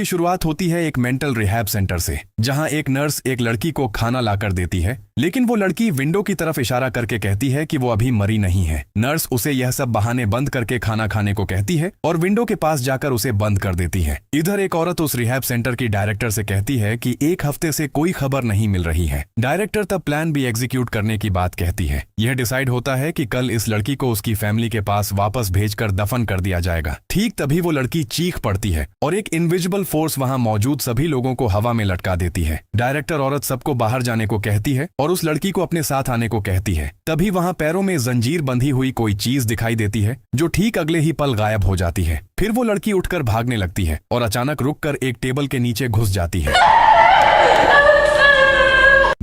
की शुरुआत होती है एक मेंटल रिहैब सेंटर से, जहां एक नर्स एक लड़की को खाना लाकर देती है, लेकिन वो लड़की विंडो की तरफ इशारा करके कहती है कि वो अभी मरी नहीं है। नर्स उसे यह सब बहाने बंद करके खाना खाने को कहती है और विंडो के पास जाकर उसे बंद कर देती है। इधर एक औरत उस रिहैब सेंटर की डायरेक्टर से कहती है कि एक हफ्ते से कोई खबर नहीं मिल रही है। डायरेक्टर तब प्लान भी एग्जीक्यूट करने की बात कहती है। यह डिसाइड होता है कि कल इस लड़की को उसकी फैमिली के पास वापस भेजकर दफन कर दिया जाएगा। ठीक तभी वो लड़की चीख पड़ती है और एक इनविजिबल फोर्स वहां मौजूद सभी लोगों को हवा में लटका देती है। डायरेक्टर औरत सबको बाहर जाने को कहती है और उस लड़की को अपने साथ आने को कहती है। तभी वहां पैरों में जंजीर बंधी हुई कोई चीज दिखाई देती है जो ठीक अगले ही पल गायब हो जाती है। फिर वो लड़की उठकर भागने लगती है और अचानक रुककर एक टेबल के नीचे घुस जाती है।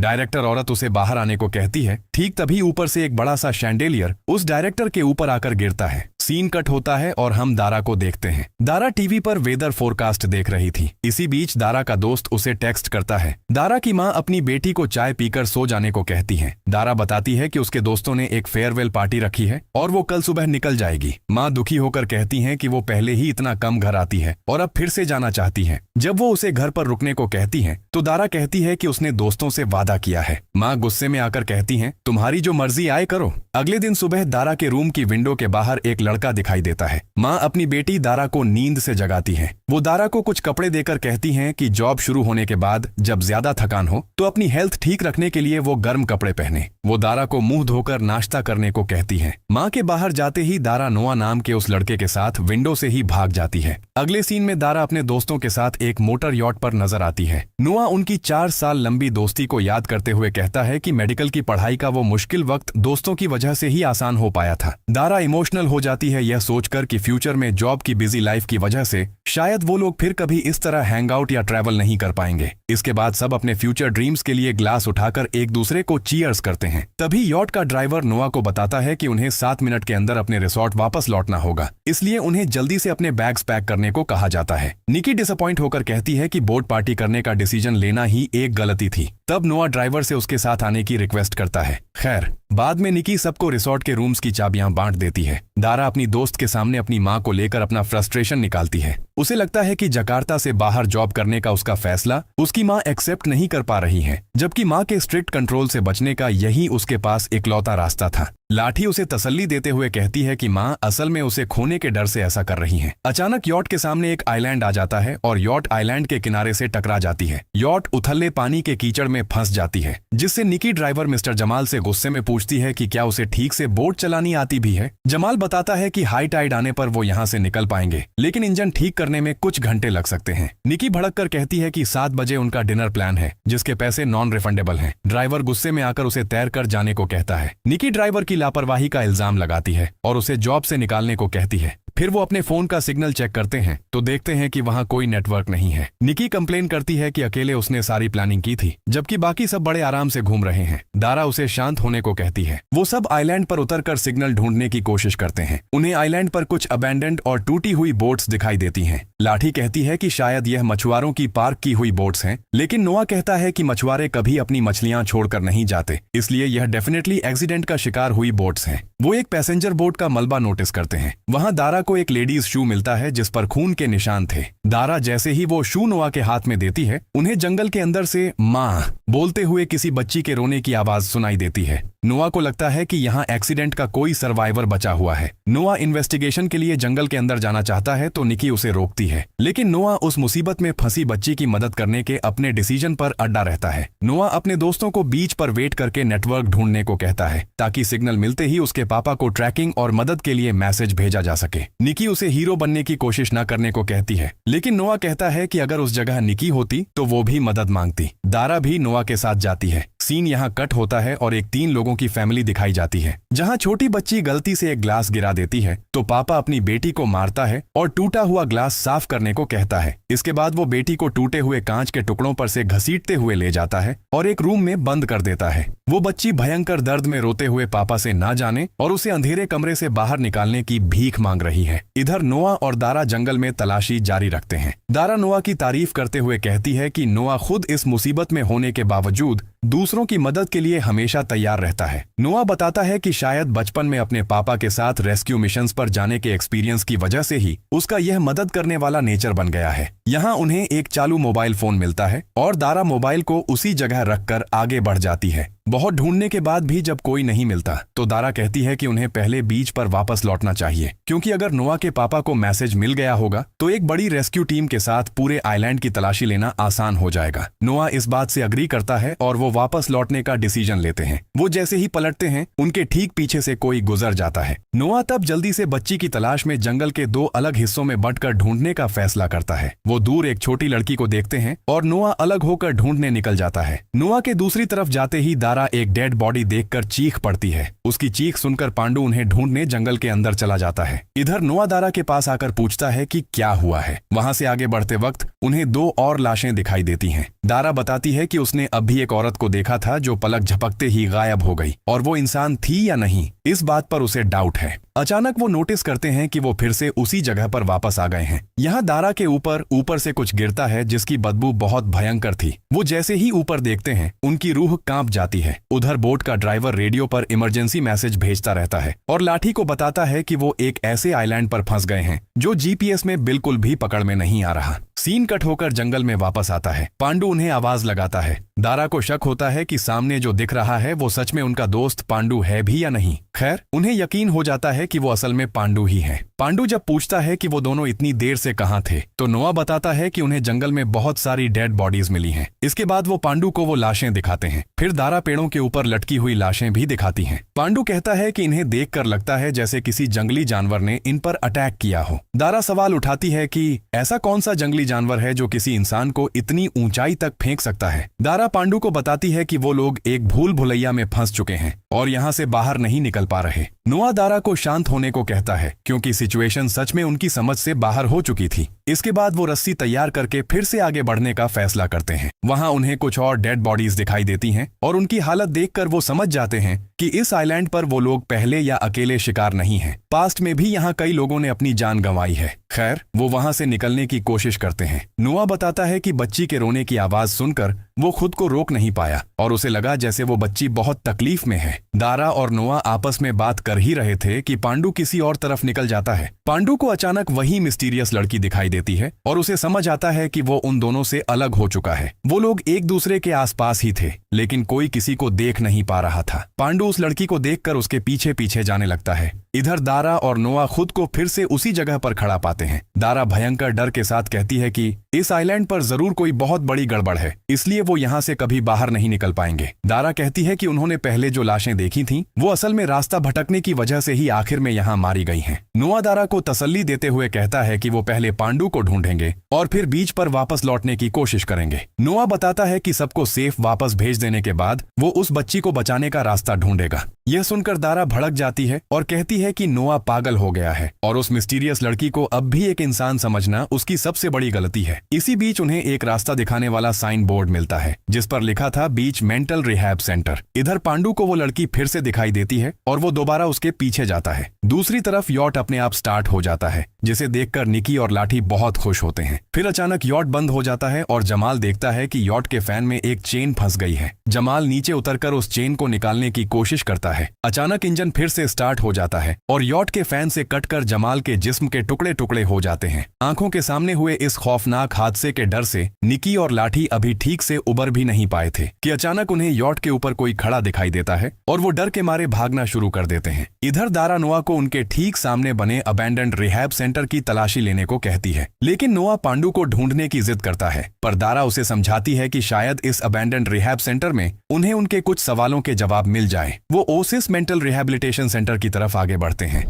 डायरेक्टर औरत उसे बाहर आने को कहती है। ठीक तभी ऊपर से एक बड़ा सा शैंडेलियर उस डायरेक्टर के ऊपर आकर गिरता है। सीन कट होता है और हम दारा को देखते हैं। दारा टीवी पर वेदर फोरकास्ट देख रही थी। इसी बीच दारा का दोस्त उसे टेक्स्ट करता है। दारा की माँ अपनी बेटी को चाय पीकर सो जाने को कहती है। दारा बताती है कि उसके दोस्तों ने एक फेयरवेल पार्टी रखी है और वो कल सुबह निकल जाएगी। माँ दुखी होकर कहती है कि वो पहले ही इतना कम घर आती है और अब फिर से जाना चाहती है। जब वो उसे घर पर रुकने को कहती है तो दारा कहती है कि उसने दोस्तों से वादा किया है। माँ गुस्से में आकर कहती है, तुम्हारी जो मर्जी आए करो। अगले दिन सुबह दारा के रूम की विंडो के बाहर एक लड़का दिखाई देता है। माँ अपनी बेटी दारा को नींद से जगाती है। वो दारा को कुछ कपड़े देकर कहती हैं कि जॉब शुरू होने के बाद जब ज्यादा थकान हो तो अपनी हेल्थ ठीक रखने के लिए वो गर्म कपड़े पहने। वो दारा को मुंह धोकर नाश्ता करने को कहती है। माँ के बाहर जाते ही दारा नोआ नाम के उस लड़के के साथ विंडो से ही भाग जाती है। अगले सीन में दारा अपने दोस्तों के साथ एक मोटर यॉट पर नजर आती है। नोआ उनकी 4 साल लंबी दोस्ती को याद करते हुए कहता है कि मेडिकल की पढ़ाई का वो मुश्किल वक्त दोस्तों की वजह से ही आसान हो पाया था। दारा इमोशनल हो जाती है यह सोचकर कि फ्यूचर में जॉब की बिजी लाइफ की वजह से शायद वो लोग फिर कभी इस तरह हैंग आउट या ट्रैवल नहीं कर पाएंगे। इसके बाद सब अपने फ्यूचर ड्रीम्स के लिए ग्लास उठाकर एक दूसरे को चीयर्स करते हैं। तभी यॉट का ड्राइवर नोआ को बताता है कि उन्हें 7 मिनट के अंदर अपने रिसोर्ट वापस लौटना होगा, इसलिए उन्हें जल्दी से अपने बैग्स पैक करने को कहा जाता है। निकी डिसअपॉइंट होकर कहती है कि बोट पार्टी करने का डिसीजन लेना ही एक गलती थी। तब नोआ ड्राइवर से उसके साथ आने की रिक्वेस्ट करता है। खैर, बाद में निकी सबको रिसोर्ट के रूम्स की चाबियां बांट देती है। दारा अपनी दोस्त के सामने अपनी माँ को लेकर अपना फ्रस्ट्रेशन निकालती है। उसे लगता है कि जकार्ता से बाहर जॉब करने का उसका फैसला उसकी माँ एक्सेप्ट नहीं कर पा रही है, जबकि माँ के स्ट्रिक्ट कंट्रोल से बचने का यही उसके पास इकलौता रास्ता था। लाठी उसे तसल्ली देते हुए कहती है कि माँ असल में उसे खोने के डर से ऐसा कर रही है। अचानक यॉट के सामने एक आइलैंड आ जाता है और यॉट आइलैंड के किनारे से टकरा जाती है। यॉट उथले पानी के कीचड़ में फंस जाती है, जिससे निकी ड्राइवर मिस्टर जमाल से गुस्से में पूछती है कि क्या उसे ठीक से बोट चलानी आती भी है। जमाल बताता है कि हाई टाइड आने पर वो यहाँ से निकल पाएंगे, लेकिन इंजन ठीक करने में कुछ घंटे लग सकते हैं। निकी भड़क कर कहती है कि 7 बजे उनका डिनर प्लान है, जिसके पैसे नॉन रिफंडेबल हैं। ड्राइवर गुस्से में आकर उसे तैर कर जाने को कहता है। निकी ड्राइवर की लापरवाही का इल्जाम लगाती है और उसे जॉब से निकालने को कहती है। फिर वो अपने फोन का सिग्नल चेक करते हैं तो देखते हैं कि वहाँ कोई नेटवर्क नहीं है। निकी कंप्लेन करती है कि अकेले उसने सारी प्लानिंग की थी, जबकि बाकी सब बड़े आराम से घूम रहे हैं। दारा उसे शांत होने को कहती है। वो सब आइलैंड पर उतरकर सिग्नल ढूंढने की कोशिश करते हैं। उन्हें आइलैंड पर कुछ अबैंडन्ड और टूटी हुई बोट्स दिखाई देती हैं। लाठी कहती है कि शायद यह मछुआरों की पार्क की हुई बोट्स हैं, लेकिन नोआ कहता है कि मछुआरे कभी अपनी मछलियां छोड़कर नहीं जाते, इसलिए यह डेफिनेटली एक्सीडेंट का शिकार हुई बोट्स हैं। वो एक पैसेंजर बोट का मलबा नोटिस करते हैं। वहां दारा को एक लेडीज शू मिलता है जिस पर खून के निशान थे। दारा जैसे ही वो शू नोआ के हाथ में देती है, उन्हें जंगल के अंदर से माँ बोलते हुए किसी बच्ची के रोने की आवाज सुनाई देती है। नोआ को लगता है कि यहाँ एक्सीडेंट का कोई सर्वाइवर बचा हुआ है। नोआ इन्वेस्टिगेशन के लिए जंगल के अंदर जाना चाहता है तो निकी उसे रोकती है, लेकिन नोआ उस मुसीबत में फंसी बच्ची की मदद करने के अपने डिसीजन पर अड्डा रहता है। नोआ अपने दोस्तों को बीच पर वेट करके नेटवर्क ढूंढने को कहता है, ताकि सिग्नल मिलते ही उसके पापा को ट्रैकिंग और मदद के लिए मैसेज भेजा जा सके। निकी उसे हीरो बनने की कोशिश न करने को कहती है, लेकिन नोआ कहता है कि अगर उस जगह निकी होती तो वो भी मदद मांगती। दारा भी नोआ के साथ जाती है। सीन यहाँ कट होता है और एक 3 लोगों की फैमिली दिखाई जाती है, जहाँ छोटी बच्ची गलती से एक ग्लास गिरा देती है तो पापा अपनी बेटी को मारता है और टूटा हुआ ग्लास साफ करने को कहता है। इसके बाद वो बेटी को टूटे हुए कांच के टुकड़ों पर से घसीटते हुए ले जाता है और एक रूम में बंद कर देता है। वो बच्ची भयंकर दर्द में रोते हुए पापा से ना जाने और उसे अंधेरे कमरे से बाहर निकालने की भीख मांग रही है। इधर नोआ और दारा जंगल में तलाशी जारी रखते हैं। दारा नोआ की तारीफ करते हुए कहती है कि नोआ खुद इस मुसीबत में होने के बावजूद दूसरों की मदद के लिए हमेशा तैयार रहता है। नोआ बताता है कि शायद बचपन में अपने पापा के साथ रेस्क्यू मिशंस पर जाने के एक्सपीरियंस की वजह से ही उसका यह मदद करने वाला नेचर बन गया है। यहाँ उन्हें एक चालू मोबाइल फोन मिलता है और दारा मोबाइल को उसी जगह रखकर आगे बढ़ जाती है। बहुत ढूंढने के बाद भी जब कोई नहीं मिलता तो दारा कहती है कि उन्हें पहले बीच पर वापस लौटना चाहिए, क्योंकि अगर नोआ के पापा को मैसेज मिल गया होगा तो एक बड़ी रेस्क्यू टीम के साथ पूरे आइलैंड की तलाशी लेना आसान हो जाएगा। नोआ इस बात से अग्री करता है और वो वापस लौटने का डिसीजन लेते हैं। वो जैसे ही पलटते हैं उनके ठीक पीछे से कोई गुजर जाता है। नोआ तब जल्दी से बच्ची की तलाश में जंगल के 2 अलग हिस्सों में बंटकर ढूंढने का फैसला करता है। वो दूर एक छोटी लड़की को देखते हैं और नोआ अलग होकर ढूंढने निकल जाता है। नोआ के दूसरी तरफ जाते ही दारा एक डेड बॉडी देखकर चीख पड़ती है। उसकी चीख सुनकर पांडु उन्हें ढूंढने जंगल के अंदर चला जाता है। इधर नोआ दारा के पास आकर पूछता है कि क्या हुआ है। वहां से आगे बढ़ते वक्त उन्हें 2 और लाशें दिखाई देती हैं। दारा बताती है कि उसने अब भी एक औरत को देखा था जो पलक झपकते ही गायब हो गई, और वो इंसान थी या नहीं इस बात पर उसे डाउट है। अचानक वो नोटिस करते हैं कि वो फिर से उसी जगह पर वापस आ गए हैं। यहाँ दारा के ऊपर से कुछ गिरता है जिसकी बदबू बहुत भयंकर थी। वो जैसे ही ऊपर देखते हैं उनकी रूह कांप जाती है। उधर बोट का ड्राइवर रेडियो पर इमरजेंसी मैसेज भेजता रहता है और लाठी को बताता है कि वो एक ऐसे आइलैंड पर फंस गए हैं जो जीपीएस में बिल्कुल भी पकड़ में नहीं आ रहा। सीन कट होकर जंगल में वापस आता है। पांडु उन्हें आवाज लगाता है। दारा को शक होता है कि सामने जो दिख रहा है वो सच में उनका दोस्त पांडु है भी या नहीं। खैर उन्हें यकीन हो जाता है कि वो असल में पांडु ही है। पांडु जब पूछता है कि वो दोनों इतनी देर से कहाँ थे तो नोआ बताता है कि उन्हें जंगल में बहुत सारी डेड बॉडीज मिली हैं। इसके बाद वो पांडु को वो लाशें दिखाते हैं। फिर दारा पेड़ों के ऊपर लटकी हुई लाशें भी दिखाती हैं। पांडु कहता है कि इन्हें देखकर लगता है जैसे किसी जंगली जानवर ने इन पर अटैक किया हो। दारा सवाल उठाती है कि ऐसा कौन सा जंगली जानवर है जो किसी इंसान को इतनी ऊंचाई तक फेंक सकता है। दारा पांडु को बताती है कि वो लोग एक भूल भुलैया में फंस चुके हैं और यहाँ से बाहर नहीं निकल पा रहे। नोआ दारा को शांत होने को कहता है क्योंकि सिचुएशन सच में उनकी समझ से बाहर हो चुकी थी। इसके बाद वो रस्सी तैयार करके फिर से आगे बढ़ने का फैसला करते हैं। वहां उन्हें कुछ और डेड बॉडीज दिखाई देती हैं और उनकी हालत देखकर वो समझ जाते हैं कि इस आइलैंड पर वो लोग पहले या अकेले शिकार नहीं हैं। पास्ट में भी यहाँ कई लोगों ने अपनी जान गंवाई है। खैर वो वहां से निकलने की कोशिश करते हैं। नोआ बताता है कि बच्ची के रोने की आवाज सुनकर वो खुद को रोक नहीं पाया और उसे लगा जैसे वो बच्ची बहुत तकलीफ में है। दारा और नोआ आपस में बात कर ही रहे थे कि पांडु किसी और तरफ निकल जाता है। पांडु को अचानक वही मिस्टीरियस लड़की दिखाई देती है और उसे समझ आता है कि वो उन दोनों से अलग हो चुका है। वो लोग एक दूसरे के आसपास ही थे लेकिन कोई किसी को देख नहीं पा रहा था। पांडु उस लड़की को देखकर उसके पीछे पीछे जाने लगता है। इधर दारा और नोआ खुद को फिर से उसी जगह पर खड़ा पाते हैं। दारा भयंकर डर के साथ कहती है कि इस आइलैंड पर जरूर कोई बहुत बड़ी गड़बड़ है, इसलिए वो यहाँ से कभी बाहर नहीं निकल पाएंगे। दारा कहती है कि उन्होंने पहले जो लाशें देखी थीं, वो असल में रास्ता भटकने की वजह से ही आखिर में यहाँ मारी गई हैं। नोआ दारा को तसल्ली देते हुए कहता है कि वो पहले पांडु को ढूंढेंगे और फिर बीच पर वापस लौटने की कोशिश करेंगे। नोआ बताता है कि सबको सेफ वापस भेज देने के बाद वो उस बच्ची को बचाने का रास्ता ढूंढेगा। यह सुनकर दारा भड़क जाती है और कहती है कि नोआ पागल हो गया है और उस मिस्टीरियस लड़की को अब भी एक इंसान समझना उसकी सबसे बड़ी गलती है। इसी बीच उन्हें एक रास्ता दिखाने वाला साइन बोर्ड मिलता है जिस पर लिखा था बीच मेंटल रिहैब सेंटर। इधर पांडु को वो लड़की फिर से दिखाई देती है और वो दोबारा उसके पीछे जाता है। दूसरी तरफ यॉट अपने आप स्टार्ट हो जाता है जिसे देखकर निकी और लाठी बहुत खुश होते हैं। फिर अचानक यॉट बंद हो जाता है और जमाल देखता है कि यॉट के फैन में एक चेन फंस गई है। जमाल नीचे उतरकर उस चेन को निकालने की कोशिश करता है। अचानक इंजन फिर से स्टार्ट हो जाता है और यॉट के फैन से कटकर जमाल के जिस्म के टुकड़े टुकड़े हो जाते हैं। आंखों के सामने हुए इस खौफनाक हादसे के डर से निकी और लाठी अभी ठीक से उबर भी नहीं पाए थे कि अचानक उन्हें यॉट के ऊपर कोई खड़ा दिखाई देता है और वो डर के मारे भागना शुरू कर देते हैं। इधर दारा नोआ को उनके ठीक सामने बने अबैंडन्ड रिहैब सेंटर की तलाशी लेने को कहती है, लेकिन नोआ पांडु को ढूंढने की जिद करता है। पर दारा उसे समझाती है कि शायद इस अबैंडन्ड रिहैब सेंटर में उन्हें उनके कुछ सवालों के जवाब मिल जाए। वो ओसिस मेंटल रिहैबिलिटेशन सेंटर की तरफ आगे बढ़ते हैं।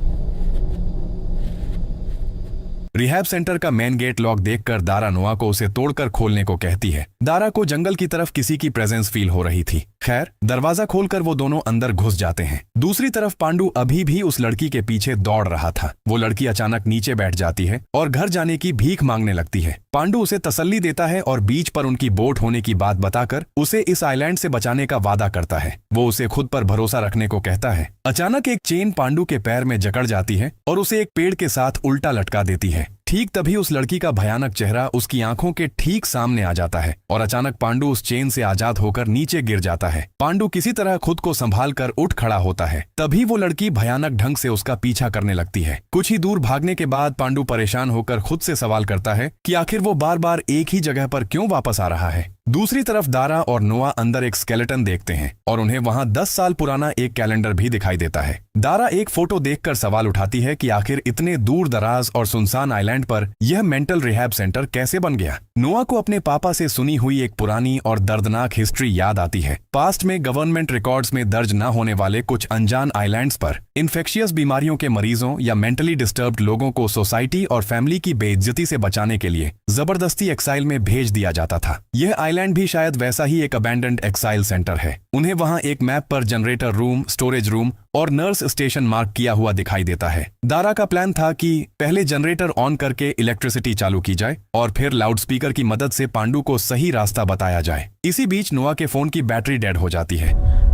रिहैब सेंटर का मेन गेट लॉक देखकर दारा नोआ को उसे तोड़कर खोलने को कहती है। दारा को जंगल की तरफ किसी की प्रेजेंस फील हो रही थी। खैर दरवाजा खोलकर वो दोनों अंदर घुस जाते हैं। दूसरी तरफ पांडु अभी भी उस लड़की के पीछे दौड़ रहा था। वो लड़की अचानक नीचे बैठ जाती है और घर जाने की भीख मांगने लगती है। पांडु उसे तसल्ली देता है और बीच पर उनकी बोट होने की बात बताकर उसे इस आइलैंड से बचाने का वादा करता है। वो उसे खुद पर भरोसा रखने को कहता है। अचानक एक चेन पांडु के पैर में जकड़ जाती है और उसे एक पेड़ के साथ उल्टा लटका देती है। ठीक तभी उस लड़की का भयानक चेहरा उसकी आंखों के ठीक सामने आ जाता है और अचानक पांडु उस चेन से आजाद होकर नीचे गिर जाता है। पांडु किसी तरह खुद को संभाल कर उठ खड़ा होता है। तभी वो लड़की भयानक ढंग से उसका पीछा करने लगती है। कुछ ही दूर भागने के बाद पांडु परेशान होकर खुद से सवाल करता है कि आखिर वो बार बार एक ही जगह पर क्यों वापस आ रहा है। दूसरी तरफ दारा और नोआ अंदर एक स्केलेटन देखते हैं और उन्हें वहां 10 साल पुराना एक कैलेंडर भी दिखाई देता है। दारा एक फोटो देखकर सवाल उठाती है कि आखिर इतने दूर दराज और सुनसान आइलैंड पर यह मेंटल रिहैब सेंटर कैसे बन गया। नोआ को अपने पापा से सुनी हुई एक पुरानी और दर्दनाक हिस्ट्री याद आती है। पास्ट में गवर्नमेंट रिकॉर्ड्स में दर्ज न होने वाले कुछ अनजान आइलैंड्स पर इन्फेक्शियस बीमारियों के मरीजों या मेंटली डिस्टर्ब्ड लोगों को सोसाइटी और फैमिली की बेइज्जती से बचाने के लिए जबरदस्ती एक्साइल में भेज दिया जाता था। यह आइलैंड भी शायद वैसा ही एक अबैंडन्ड एक्साइल सेंटर है। उन्हें वहां एक मैप पर जनरेटर रूम, स्टोरेज रूम और नर्स स्टेशन मार्क किया हुआ दिखाई देता है। दारा का प्लान था कि पहले जनरेटर ऑन करके इलेक्ट्रिसिटी चालू की जाए और फिर लाउडस्पीकर की मदद से पांडु को सही रास्ता बताया जाए। इसी बीच नोआ के फोन की बैटरी डेड हो जाती है।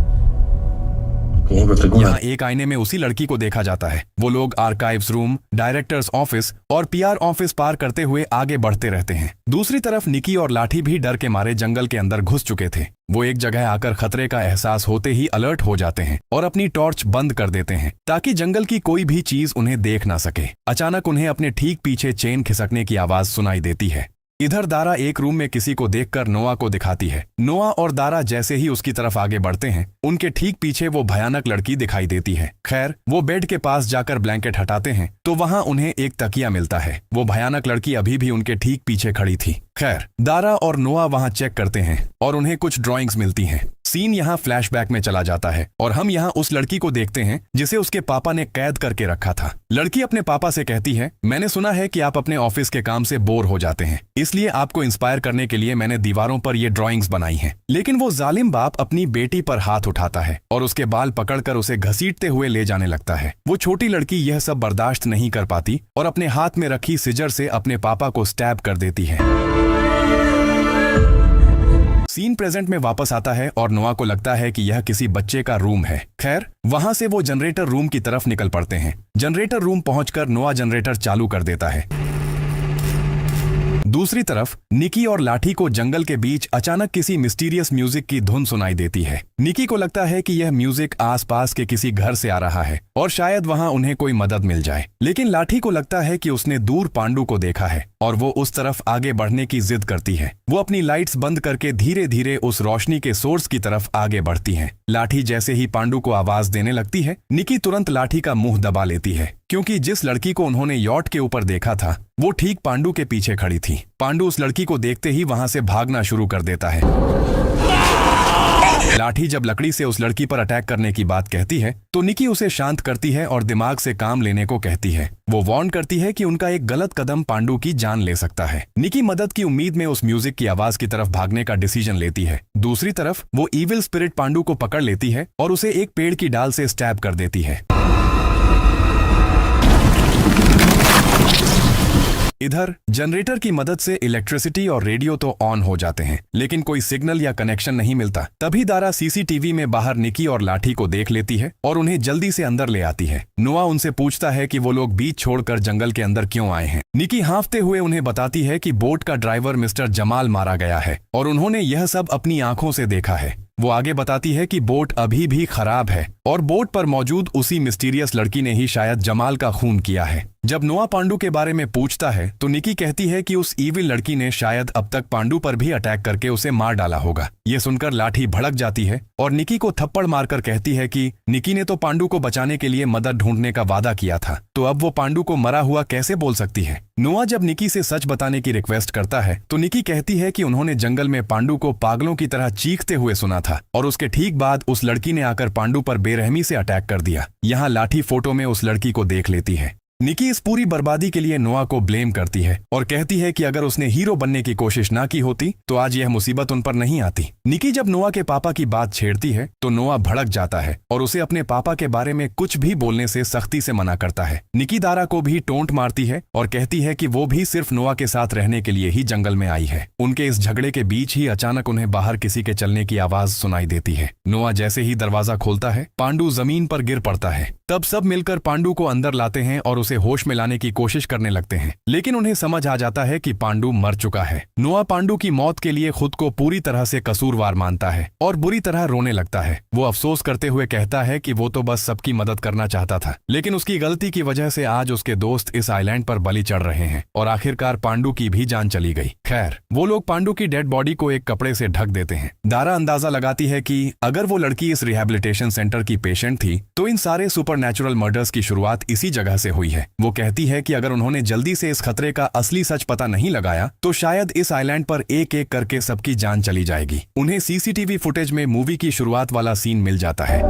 यहाँ एक आईने में उसी लड़की को देखा जाता है। वो लोग आर्काइव्स रूम, डायरेक्टर्स ऑफिस और पीआर ऑफिस पार करते हुए आगे बढ़ते रहते हैं। दूसरी तरफ निकी और लाठी भी डर के मारे जंगल के अंदर घुस चुके थे। वो एक जगह आकर खतरे का एहसास होते ही अलर्ट हो जाते हैं और अपनी टॉर्च बंद कर देते हैं ताकि जंगल की कोई भी चीज उन्हें देख ना सके। अचानक उन्हें अपने ठीक पीछे चेन खिसकने की आवाज सुनाई देती है। इधर दारा एक रूम में किसी को देखकर नोआ को दिखाती है। नोआ और दारा जैसे ही उसकी तरफ आगे बढ़ते हैं, उनके ठीक पीछे वो भयानक लड़की दिखाई देती है। खैर, वो बेड के पास जाकर ब्लैंकेट हटाते हैं तो वहां उन्हें एक तकिया मिलता है। वो भयानक लड़की अभी भी उनके ठीक पीछे खड़ी थी। खैर, दारा और नोआ वहां चेक करते हैं और उन्हें कुछ ड्राइंग्स मिलती हैं। सीन यहाँ फ्लैशबैक में चला जाता है और हम यहाँ उस लड़की को देखते हैं जिसे उसके पापा ने कैद करके रखा था। लड़की अपने पापा से कहती है, मैंने सुना है कि आप अपने ऑफिस के काम से बोर हो जाते हैं, इसलिए आपको इंस्पायर करने के लिए मैंने दीवारों पर ये ड्राइंग्स बनाई हैं। लेकिन वो जालिम बाप अपनी बेटी पर हाथ उठाता है और उसके बाल पकड़कर उसे घसीटते हुए ले जाने लगता है। वो छोटी लड़की यह सब बर्दाश्त नहीं कर पाती और अपने हाथ में रखी सिजर से अपने पापा को स्टैब कर देती है। सीन प्रेजेंट में वापस आता है और नोआ को लगता है कि यह किसी बच्चे का रूम है। खैर, वहां से वो जनरेटर रूम की तरफ निकल पड़ते हैं। जनरेटर रूम पहुंचकर नोआ जनरेटर चालू कर देता है। दूसरी तरफ निकी और लाठी को जंगल के बीच अचानक किसी मिस्टीरियस म्यूजिक की धुन सुनाई देती है। निकी को लगता है कि यह म्यूजिक आसपास के किसी घर से आ रहा है और शायद वहां उन्हें कोई मदद मिल जाए। लेकिन लाठी को लगता है कि उसने दूर पांडु को देखा है और वो उस तरफ आगे बढ़ने की जिद करती है। वो अपनी लाइट्स बंद करके धीरे धीरे उस रोशनी के सोर्स की तरफ आगे बढ़ती है। लाठी जैसे ही पांडु को आवाज देने लगती है, निकी तुरंत लाठी का मुंह दबा लेती है क्योंकि जिस लड़की को उन्होंने यॉट के ऊपर देखा था वो ठीक पांडु के पीछे खड़ी थी। पांडु उस लड़की को देखते ही वहां से भागना शुरू कर देता है। लाठी जब लकड़ी से उस लड़की पर अटैक करने की बात कहती है तो निकी उसे शांत करती है और दिमाग से काम लेने को कहती है। वो वार्न करती है कि उनका एक गलत कदम पांडु की जान ले सकता है। निकी मदद की उम्मीद में उस म्यूजिक की आवाज की तरफ भागने का डिसीजन लेती है। दूसरी तरफ वो इविल स्पिरिट पांडु को पकड़ लेती है और उसे एक पेड़ की डाल से स्टैब कर देती है। इधर जनरेटर की मदद से इलेक्ट्रिसिटी और रेडियो तो ऑन हो जाते हैं, लेकिन कोई सिग्नल या कनेक्शन नहीं मिलता। तभी दारा सीसीटीवी में बाहर निकी और लाठी को देख लेती है और उन्हें जल्दी से अंदर ले आती है। नोआ उनसे पूछता है कि वो लोग बीच छोड़कर जंगल के अंदर क्यों आए हैं। निकी हाँफते हुए उन्हें बताती है कि बोट का ड्राइवर मिस्टर जमाल मारा गया है और उन्होंने यह सब अपनी आंखों से देखा है। वो आगे बताती है कि बोट अभी भी खराब है और बोट पर मौजूद उसी मिस्टीरियस लड़की ने ही शायद जमाल का खून किया है। जब नोआ पांडु के बारे में पूछता है तो निकी कहती है कि उस ईविल लड़की ने शायद अब तक पांडु पर भी अटैक करके उसे मार डाला होगा। ये सुनकर लाठी भड़क जाती है और निकी को थप्पड़ मारकर कहती है कि निकी ने तो पांडु को बचाने के लिए मदद ढूंढने का वादा किया था, तो अब वो पांडु को मरा हुआ कैसे बोल सकती है। नोआ जब निकी से सच बताने की रिक्वेस्ट करता है तो निकी कहती है कि उन्होंने जंगल में पांडु को पागलों की तरह चीखते हुए सुना था और उसके ठीक बाद उस लड़की ने आकर पांडु पर बेरहमी से अटैक कर दिया। यहाँ लाठी फोटो में उस लड़की को देख लेती है। निकी इस पूरी बर्बादी के लिए नोआ को ब्लेम करती है और कहती है कि अगर उसने हीरो बनने की कोशिश ना की होती तो आज यह मुसीबत उन पर नहीं आती। निकी जब नोआ के पापा की बात छेड़ती है तो नोआ भड़क जाता है और उसे अपने पापा के बारे में कुछ भी बोलने से सख्ती से मना करता है। निकी दारा को भी टोंट मारती है और कहती है कि वो भी सिर्फ नोआ के साथ रहने के लिए ही जंगल में आई है। उनके इस झगड़े के बीच ही अचानक उन्हें बाहर किसी के चलने की आवाज सुनाई देती है। नोआ जैसे ही दरवाजा खोलता है पांडु जमीन पर गिर पड़ता है। तब सब मिलकर पांडु को अंदर लाते हैं और उसे होश में लाने की कोशिश करने लगते हैं, लेकिन उन्हें समझ आ जाता है कि पांडु मर चुका है। नोआ पांडु की मौत के लिए खुद को पूरी तरह से कसूरवार मानता है और बुरी तरह रोने लगता है। वो अफसोस करते हुए कहता है कि वो तो बस सबकी मदद करना चाहता था, लेकिन उसकी गलती की वजह से आज उसके दोस्त इस आइलैंड पर बलि चढ़ रहे हैं और आखिरकार पांडु की भी जान चली गई। खैर, वो लोग पांडु की डेड बॉडी को एक कपड़े से ढक देते हैं। दारा अंदाजा लगाती है कि अगर वो लड़की इस रिहैबिलिटेशन सेंटर की पेशेंट थी तो इन सारे सुपरनैचुरल मर्डर्स की शुरुआत इसी जगह से हुई है। वो कहती है कि अगर उन्होंने जल्दी से इस खतरे का असली सच पता नहीं लगाया तो शायद इस आइलैंड पर एक एक करके सबकी जान चली जाएगी। उन्हें सीसीटीवी फुटेज में मूवी की शुरुआत वाला सीन मिल जाता है।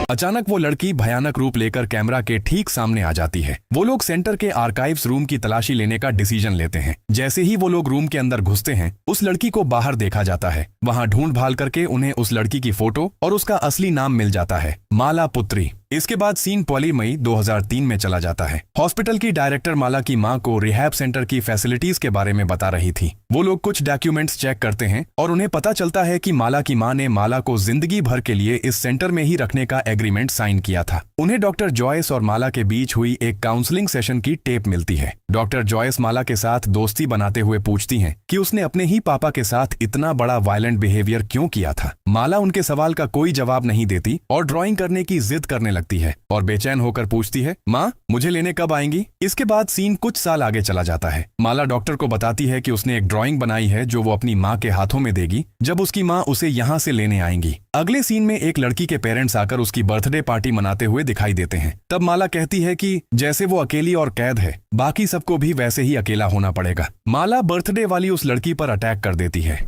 अचानक वो लड़की भयानक रूप लेकर कैमरा के ठीक सामने आ जाती है। वो लोग सेंटर के आर्काइव्स रूम की तलाशी लेने का डिसीजन लेते हैं। जैसे ही वो लोग रूम के अंदर घुसते हैं उस लड़की को बाहर देखा जाता है। वहां ढूंढ भाल करके उन्हें उस लड़की की फोटो और उसका असली नाम मिल जाता है, माला पुत्री। इसके बाद सीन पहली मई 2003 में चला जाता है। हॉस्पिटल की डायरेक्टर माला की मां को रिहैब सेंटर की फैसिलिटीज के बारे में बता रही थी। वो लोग कुछ डॉक्यूमेंट्स चेक करते हैं और उन्हें पता चलता है कि माला की मां ने माला को जिंदगी भर के लिए इस सेंटर में ही रखने का एग्रीमेंट साइन किया था। उन्हें डॉक्टर जॉयस और माला के बीच हुई एक काउंसलिंग सेशन की टेप मिलती है। डॉक्टर जॉयस माला के साथ दोस्ती बनाते हुए पूछती हैं कि उसने अपने ही पापा के साथ इतना बड़ा वायलेंट बिहेवियर क्यों किया था। माला उनके सवाल का कोई जवाब नहीं देती और ड्राइंग करने की जिद करने लगती है और बेचैन होकर पूछती है, माँ मुझे लेने कब आएंगी। इसके बाद सीन कुछ साल आगे चला जाता है। माला डॉक्टर को बताती है कि उसने एक ड्राइंग बनाई है जो वो अपनी माँ के हाथों में देगी जब उसकी माँ उसे यहाँ से लेने आएंगी। अगले सीन में एक लड़की के पेरेंट्स आकर उसकी बर्थडे पार्टी मनाते हुए दिखाई देते हैं। तब माला कहती है कि जैसे वो अकेली और कैद है, बाकी सबको भी वैसे ही अकेला होना पड़ेगा। माला बर्थडे वाली उस लड़की पर अटैक कर देती है।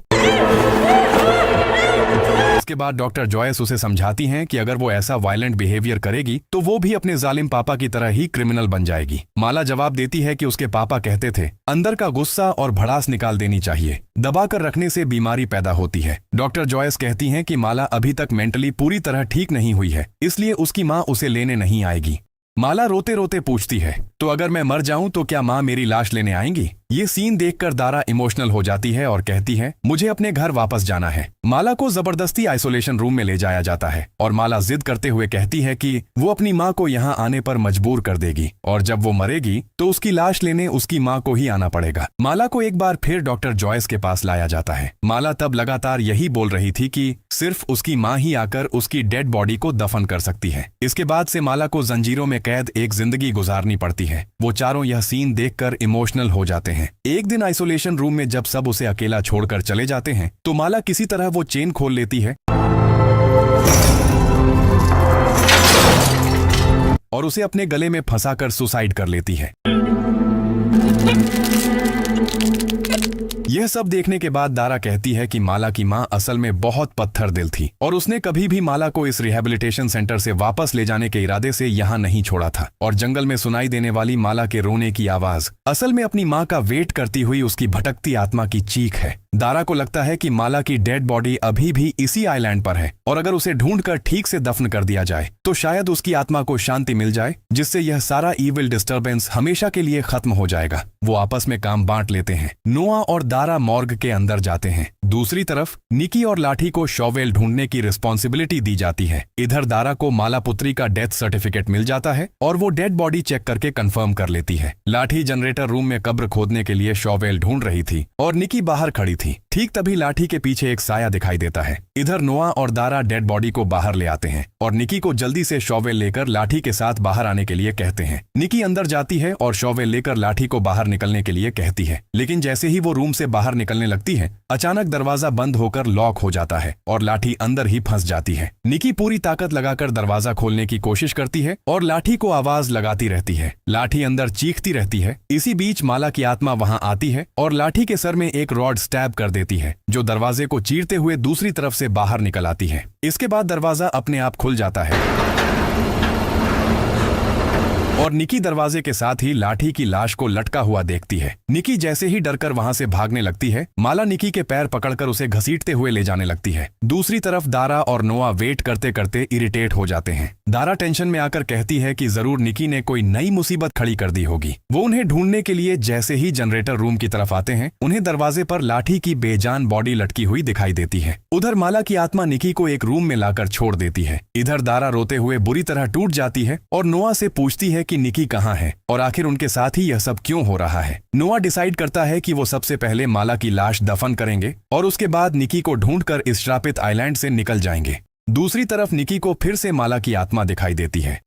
इसके बाद डॉक्टर जॉयस उसे समझाती हैं कि अगर वो ऐसा वायलेंट बिहेवियर करेगी तो वो भी अपने जालिम पापा की तरह ही क्रिमिनल बन जाएगी। माला जवाब देती है कि उसके पापा कहते थे अंदर का गुस्सा और भड़ास निकाल देनी चाहिए, दबाकर रखने से बीमारी पैदा होती है। डॉक्टर जॉयस कहती हैं कि माला अभी तक मेंटली पूरी तरह ठीक नहीं हुई है, इसलिए उसकी माँ उसे लेने नहीं आएगी। माला रोते रोते पूछती है, तो अगर मैं मर जाऊं तो क्या माँ मेरी लाश लेने आएंगी। ये सीन देखकर दारा इमोशनल हो जाती है और कहती है, मुझे अपने घर वापस जाना है। माला को जबरदस्ती आइसोलेशन रूम में ले जाया जाता है और माला जिद करते हुए कहती है कि वो अपनी माँ को यहाँ आने पर मजबूर कर देगी और जब वो मरेगी तो उसकी लाश लेने उसकी माँ को ही आना पड़ेगा। माला को एक बार फिर डॉक्टर जॉयस के पास लाया जाता है। माला तब लगातार यही बोल रही थी कि सिर्फ उसकी माँ ही आकर उसकी डेड बॉडी को दफन कर सकती है। इसके बाद से माला को जंजीरों में कैद एक जिंदगी गुजारनी पड़ती है। वो चारों यह सीन देखकर इमोशनल हो जाते हैं। एक दिन आइसोलेशन रूम में जब सब उसे अकेला छोड़कर चले जाते हैं तो माला किसी तरह वो चेन खोल लेती है और उसे अपने गले में फंसाकर सुसाइड कर लेती है। यह सब देखने के बाद दारा कहती है कि माला की मां असल में बहुत पत्थर दिल थी और उसने कभी भी माला को इस रिहैबिलिटेशन सेंटर से वापस ले जाने के इरादे से यहाँ नहीं छोड़ा था। और जंगल में सुनाई देने वाली माला के रोने की आवाज असल में अपनी मां का वेट करती हुई उसकी भटकती आत्मा की चीख है। दारा को लगता है कि माला की डेड बॉडी अभी भी इसी आइलैंड पर है और अगर उसे ढूंढकर ठीक से दफन कर दिया जाए तो शायद उसकी आत्मा को शांति मिल जाए, जिससे यह सारा ईविल डिस्टर्बेंस हमेशा के लिए खत्म हो जाएगा। वो आपस में काम बांट लेते हैं। नोआ और दारा मॉर्ग के अंदर जाते हैं। दूसरी तरफ निकी और लाठी को शॉवेल ढूंढने की रिस्पॉन्सिबिलिटी दी जाती है। इधर दारा को माला पुत्री का डेथ सर्टिफिकेट मिल जाता है और वो डेड बॉडी चेक करके कंफर्म कर लेती है। लाठी जनरेटर रूम में कब्र खोदने के लिए शॉवेल ढूंढ रही थी और निकी बाहर खड़ी थी। ठीक तभी लाठी के पीछे एक साया दिखाई देता है। इधर नोआ और दारा डेड बॉडी को बाहर ले आते हैं और निकी को जल्दी से शॉवेल लेकर लाठी के साथ बाहर आने के लिए कहते हैं। निकी अंदर जाती है और शॉवेल लेकर लाठी को बाहर निकलने के लिए कहती है, लेकिन जैसे ही वो रूम से बाहर निकलने लगती है अचानक दरवाजा बंद होकर लॉक हो जाता है और लाठी अंदर ही फंस जाती है। निकी पूरी ताकत लगाकर दरवाजा खोलने की कोशिश करती है और लाठी को आवाज लगाती रहती है। लाठी अंदर चीखती रहती है। इसी बीच माला की आत्मा वहां आती है और लाठी के सर में एक रॉड स्टैब कर देती है जो दरवाजे को चीरते हुए दूसरी तरफ से बाहर निकल आती है। इसके बाद दरवाजा अपने आप खुल जाता है और निकी दरवाजे के साथ ही लाठी की लाश को लटका हुआ देखती है। निकी जैसे ही डरकर वहां से भागने लगती है, माला निकी के पैर पकड़कर उसे घसीटते हुए ले जाने लगती है। दूसरी तरफ दारा और नोआ वेट करते करते इरिटेट हो जाते हैं। दारा टेंशन में आकर कहती है कि जरूर निकी ने कोई नई मुसीबत खड़ी कर दी होगी। वो उन्हें ढूंढने के लिए जैसे ही जनरेटर रूम की तरफ आते हैं, उन्हें दरवाजे पर लाठी की बेजान बॉडी लटकी हुई दिखाई देती है। उधर माला की आत्मा निकी को एक रूम में लाकर छोड़ देती है। इधर दारा रोते हुए बुरी तरह टूट जाती है और नोआ से पूछती है कि निकी कहाँ है और आखिर उनके साथ ही यह सब क्यों हो रहा है। नोआ डिसाइड करता है कि वो सबसे पहले माला की लाश दफन करेंगे और उसके बाद निकी को ढूंढकर इस श्रापित आइलैंड से निकल जाएंगे। दूसरी तरफ निकी को फिर से माला की आत्मा दिखाई देती है।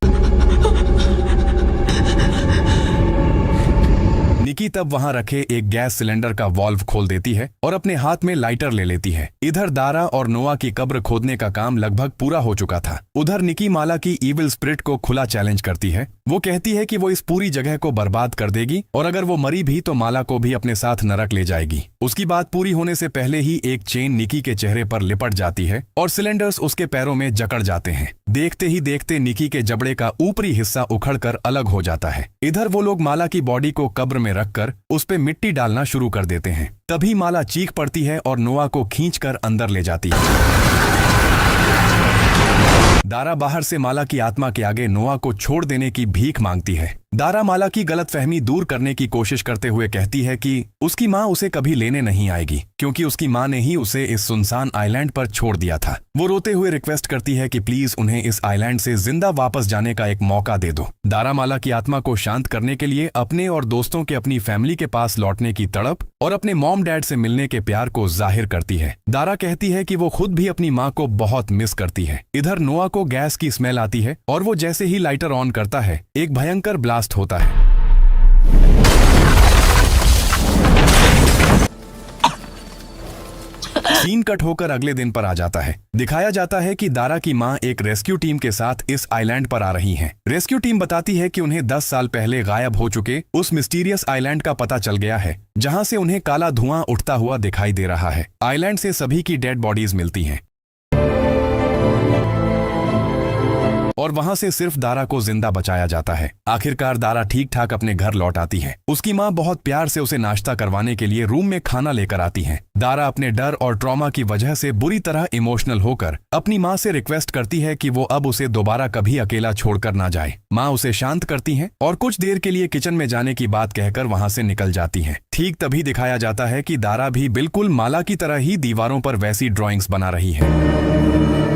निकी तब वहां रखे एक गैस सिलेंडर का वाल्व खोल देती है और अपने हाथ में लाइटर ले लेती है। इधर दारा और नोआ की कब्र खोदने का काम लगभग पूरा हो चुका था। उधर निकी माला की इविल स्पिरिट को खुला चैलेंज करती है। वो कहती है कि वो इस पूरी जगह को बर्बाद कर देगी और अगर वो मरी भी तो माला को भी अपने साथ नरक ले जाएगी। उसकी बात पूरी होने से पहले ही एक चेन निकी के चेहरे पर लिपट जाती है और सिलेंडर्स उसके पैरों में जकड़ जाते हैं। देखते ही देखते निकी के जबड़े का ऊपरी हिस्सा उखड़कर अलग हो जाता है। इधर वो लोग माला की बॉडी को कब्र में रखकर उस पे मिट्टी डालना शुरू कर देते हैं। तभी माला चीख पड़ती है और नोआ को खींचकर अंदर ले जाती है। दारा बाहर से माला की आत्मा के आगे नोआ को छोड़ देने की भीख मांगती है। दारा माला की गलतफहमी दूर करने की कोशिश करते हुए कहती है कि उसकी माँ उसे कभी लेने नहीं आएगी क्योंकि उसकी माँ ने ही उसे इस सुनसान आइलैंड पर छोड़ दिया था। वो रोते हुए रिक्वेस्ट करती है कि प्लीज उन्हें इस आइलैंड से जिंदा वापस जाने का एक मौका दे दो। दारा माला की आत्मा को शांत करने के लिए अपने और दोस्तों के अपनी फैमिली के पास लौटने की तड़प और अपने मॉम डैड से मिलने के प्यार को जाहिर करती है। दारा कहती है कि वो खुद भी अपनी माँ को बहुत मिस करती है। इधर नोआ को गैस की स्मेल आती है और वो जैसे ही लाइटर ऑन करता है, एक भयंकर ब्लास्ट होता है। सीन कट होकर अगले दिन पर आ जाता है। दिखाया जाता है कि दारा की माँ एक रेस्क्यू टीम के साथ इस आइलैंड पर आ रही हैं। रेस्क्यू टीम बताती है कि उन्हें 10 साल पहले गायब हो चुके उस मिस्टीरियस आइलैंड का पता चल गया है, जहां से उन्हें काला धुआं उठता हुआ दिखाई दे रहा है। आइलैंड से सभी की डेड बॉडीज मिलती हैं और वहां से सिर्फ दारा को जिंदा बचाया जाता है। आखिरकार दारा ठीक ठाक अपने घर लौट आती है। उसकी माँ बहुत प्यार से उसे नाश्ता करवाने के लिए रूम में खाना लेकर आती है। दारा अपने डर और ट्रॉमा की वजह से बुरी तरह इमोशनल होकर अपनी माँ से रिक्वेस्ट करती है कि वो अब उसे दोबारा कभी अकेला छोड़कर ना जाए। माँ उसे शांत करती हैं और कुछ देर के लिए किचन में जाने की बात कहकर वहां से निकल जाती हैं। ठीक तभी दिखाया जाता है कि दारा भी बिल्कुल माला की तरह ही दीवारों पर वैसी ड्राइंग्स बना रही है।